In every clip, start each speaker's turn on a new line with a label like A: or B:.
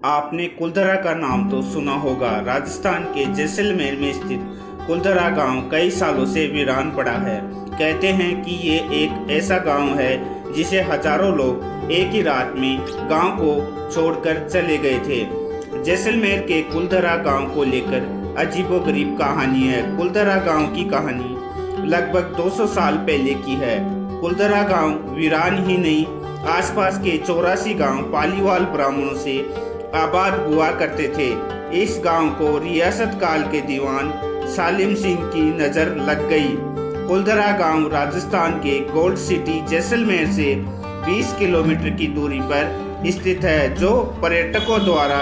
A: आपने कुलधरा का नाम तो सुना होगा। राजस्थान के जैसलमेर में स्थित कुलधरा गांव कई सालों से वीरान पड़ा है। कहते हैं कि ये एक ऐसा गांव है जिसे हजारों लोग एक ही रात में गांव को छोड़कर चले गए थे। जैसलमेर के कुलधरा गांव को लेकर अजीबोगरीब कहानी है। कुलधरा गांव की कहानी लगभग 200 साल पहले की है। कुलधरा गांव वीरान ही नहीं, आसपास के 84 गांव पालीवाल ब्राह्मणों से आबाद हुआ करते थे। इस गांव को रियासत काल के दीवान सालिम सिंह की नजर लग गई। कुलधरा गांव राजस्थान के गोल्ड सिटी जैसलमेर से 20 किलोमीटर की दूरी पर स्थित है, जो पर्यटकों द्वारा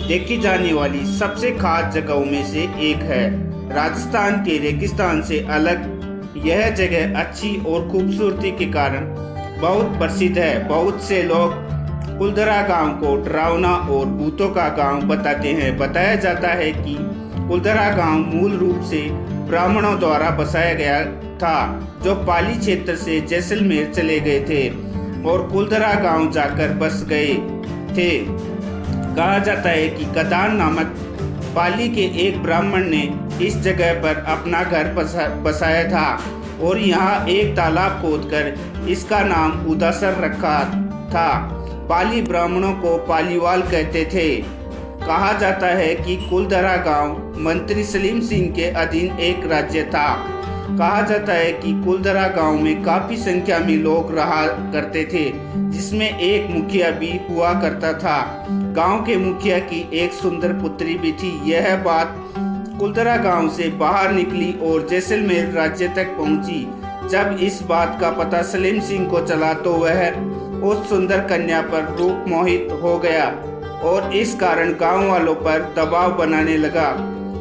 A: देखी जाने वाली सबसे खास जगहों में से एक है। राजस्थान के रेगिस्तान से अलग यह जगह अच्छी और खूबसूरती के कारण बहुत प्रसिद्ध है। बहुत से लोग कुलधरा गांव को डरावना और भूतों का गांव बताते हैं। बताया जाता है कि कुलधरा गांव मूल रूप से ब्राह्मणों द्वारा बसाया गया था, जो पाली क्षेत्र से जैसलमेर चले गए थे और कुलधरा गांव जाकर बस गए थे। कहा जाता है कि कदान नामक पाली के एक ब्राह्मण ने इस जगह पर अपना घर बसाया था और यहाँ एक तालाब खोदकर इसका नाम उदासर रखा था। पाली ब्राह्मणों को पालीवाल कहते थे। कहा जाता है कि कुलधरा गांव मंत्री सलीम सिंह के अधीन एक राज्य था। कहा जाता है कि कुलधरा गांव में काफी संख्या में लोग रहा करते थे, जिसमें एक मुखिया भी हुआ करता था। गांव के मुखिया की एक सुंदर पुत्री भी थी। यह बात कुलधरा गांव से बाहर निकली और जैसलमेर राज्य तक पहुंची। जब इस बात का पता सलीम सिंह को चला तो वह उस सुंदर कन्या पर रूप मोहित हो गया और इस कारण गांव वालों पर दबाव बनाने लगा।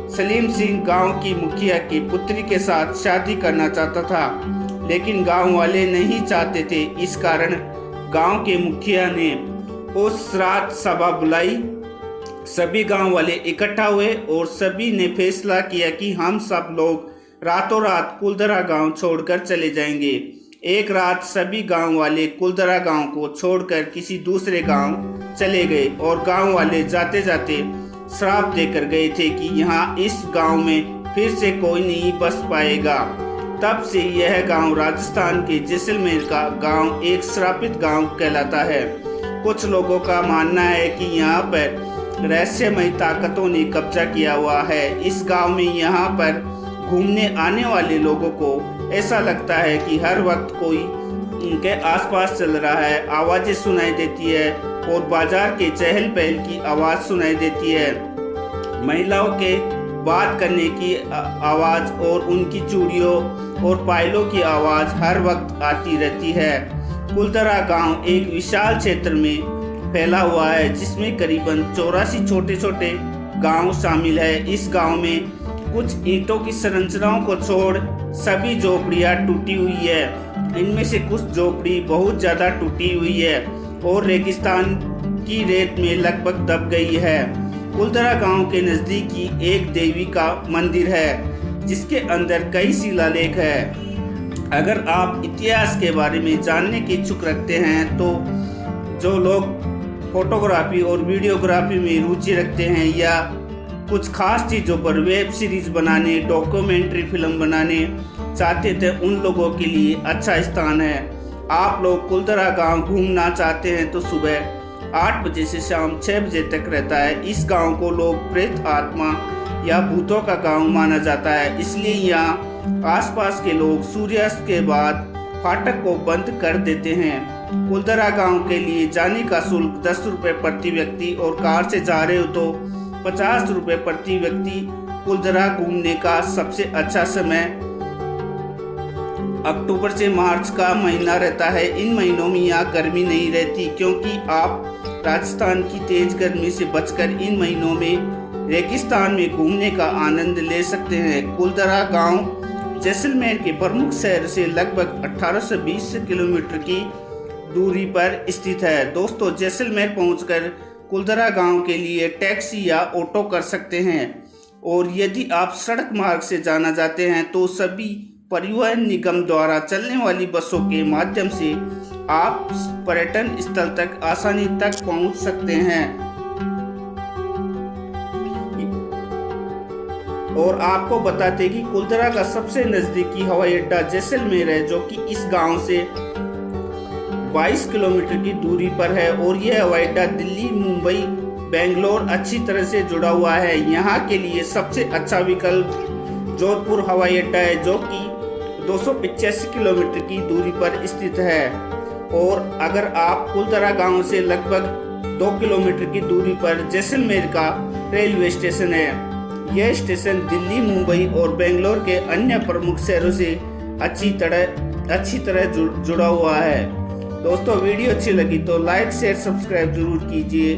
A: सलीम सिंह गांव की मुखिया की पुत्री के साथ शादी करना चाहता था, लेकिन गांव वाले नहीं चाहते थे। इस कारण गांव के मुखिया ने उस रात सभा बुलाई। सभी गांव वाले इकट्ठा हुए और सभी ने फैसला किया कि हम सब लोग रातों रात कुलधरा गांव छोड़कर चले जाएंगे। एक रात सभी गांव वाले कुलधरा गांव को छोड़कर किसी दूसरे गांव चले गए और गांव वाले जाते जाते श्राप देकर गए थे कि यहाँ इस गांव में फिर से कोई नहीं बस पाएगा। तब से यह गांव राजस्थान के जैसलमेर का गांव एक श्रापित गांव कहलाता है। कुछ लोगों का मानना है कि यहाँ पर रहस्यमय ताकतों ने कब्जा किया हुआ है। इस गांव में यहाँ पर घूमने आने वाले लोगों को ऐसा लगता है कि हर वक्त कोई उनके आसपास चल रहा है। आवाजें सुनाई देती है और बाजार के चहल पहल की आवाज सुनाई देती है। महिलाओं के बात करने की आवाज और उनकी चूड़ियों और पायलों की आवाज हर वक्त आती रहती है। कुलधरा गांव एक विशाल क्षेत्र में फैला हुआ है, जिसमें करीबन 84 छोटे छोटे गांव शामिल है। इस गांव में कुछ ईंटों की संरचनाओं को छोड़ सभी झोपड़ियां टूटी हुई है। इनमें से कुछ झोपड़ी बहुत ज्यादा टूटी हुई है और रेगिस्तान की रेत में लगभग दब गई है। कुलधरा गांव के नजदीक ही एक देवी का मंदिर है, जिसके अंदर कई शिलालेख है। अगर आप इतिहास के बारे में जानने की इच्छुक रखते हैं तो जो लोग फोटोग्राफी और वीडियोग्राफी में रुचि रखते हैं या कुछ खास चीज़ों पर वेब सीरीज बनाने, डॉक्यूमेंट्री फिल्म बनाने चाहते थे, उन लोगों के लिए अच्छा स्थान है। आप लोग कुलधरा गांव घूमना चाहते हैं तो सुबह 8 बजे से शाम 6 बजे तक रहता है। इस गांव को लोग प्रेत आत्मा या भूतों का गांव माना जाता है, इसलिए यहाँ आसपास के लोग सूर्यास्त के बाद फाटक को बंद कर देते हैं। कुलधरा गांव के लिए जाने का शुल्क 10 रुपये प्रति व्यक्ति और कार से जा रहे हो तो 50 रुपये प्रति व्यक्ति। कुलधरा घूमने का सबसे अच्छा समय अक्टूबर से मार्च का महीना रहता है। इन महीनों में यहाँ गर्मी नहीं रहती, क्योंकि आप राजस्थान की तेज गर्मी से बचकर इन महीनों में रेगिस्तान में घूमने का आनंद ले सकते हैं। कुलधरा गांव जैसलमेर के प्रमुख शहर से लगभग 1820 किलोमीटर की दूरी पर स्थित है। दोस्तों, जैसलमेर पहुंचकर कुलधरा गांव के लिए टैक्सी या ऑटो कर सकते हैं, और यदि आप सड़क मार्ग से जाना चाहते हैं तो सभी परिवहन निगम द्वारा चलने वाली बसों के माध्यम से आप पर्यटन स्थल तक आसानी तक पहुंच सकते हैं। और आपको बताते कि कुलधरा का सबसे नज़दीकी हवाई अड्डा जैसलमेर है, जो कि इस गांव से 22 किलोमीटर की दूरी पर है। और यह हवाई अड्डा दिल्ली, मुंबई, बेंगलोर अच्छी तरह से जुड़ा हुआ है। यहाँ के लिए सबसे अच्छा विकल्प जोधपुर हवाई अड्डा है, जो कि 285 किलोमीटर की दूरी पर स्थित है। और अगर आप कुलधरा गांव से लगभग 2 किलोमीटर की दूरी पर जैसलमेर का रेलवे स्टेशन है। यह स्टेशन दिल्ली, मुंबई और बेंगलोर के अन्य प्रमुख शहरों से अच्छी तरह जुड़ा हुआ है। दोस्तों, वीडियो अच्छी लगी तो लाइक, शेयर, सब्सक्राइब जरूर कीजिए।